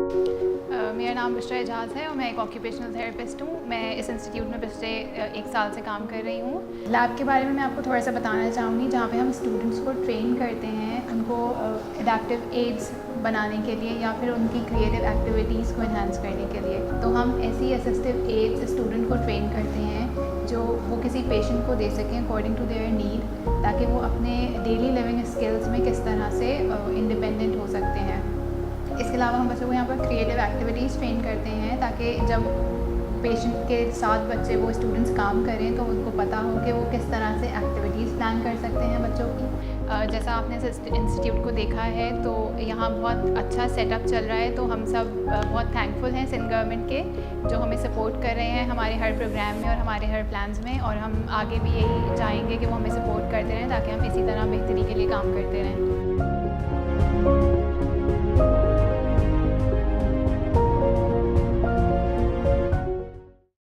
मेरा नाम बुशरा एजाज़ है और मैं एक ऑक्यूपेशनल थेरेपिस्ट हूँ। मैं इस इंस्टीट्यूट में पिछले 1 साल से काम कर रही हूँ। लैब के बारे में मैं आपको थोड़ा सा बताना चाहूँगी, जहाँ पे हम स्टूडेंट्स को ट्रेन करते हैं उनको एडेप्टिव एड्स बनाने के लिए या फिर उनकी क्रिएटिव एक्टिविटीज़ को एनहांस करने के लिए। तो हम ऐसी असिस्टिव एड्स स्टूडेंट को ट्रेन करते हैं जो वो किसी पेशेंट को दे सकें अकॉर्डिंग टू देयर नीड, ताकि वो अपने डेली लिविंग स्किल्स में किस तरह से इंडिपेंडेंट हो सकते हैं। इसके अलावा हम बच्चों को यहाँ पर क्रिएटिव एक्टिविटीज़ ट्रेन करते हैं, ताकि जब पेशेंट के साथ बच्चे वो स्टूडेंट्स काम करें तो उनको पता हो कि वो किस तरह से एक्टिविटीज़ प्लान कर सकते हैं बच्चों की। जैसा आपने इंस्टीट्यूट को देखा है तो यहाँ बहुत अच्छा सेटअप चल रहा है, तो हम सब बहुत थैंकफुल हैं सिंध गवर्नमेंट के, जो हमें सपोर्ट कर रहे हैं हमारे हर प्रोग्राम में और हमारे हर प्लान्स में, और हम आगे भी यही चाहेंगे कि वो हमें सपोर्ट करते रहें ताकि हम इसी तरह बेहतरी के लिए काम करते रहें।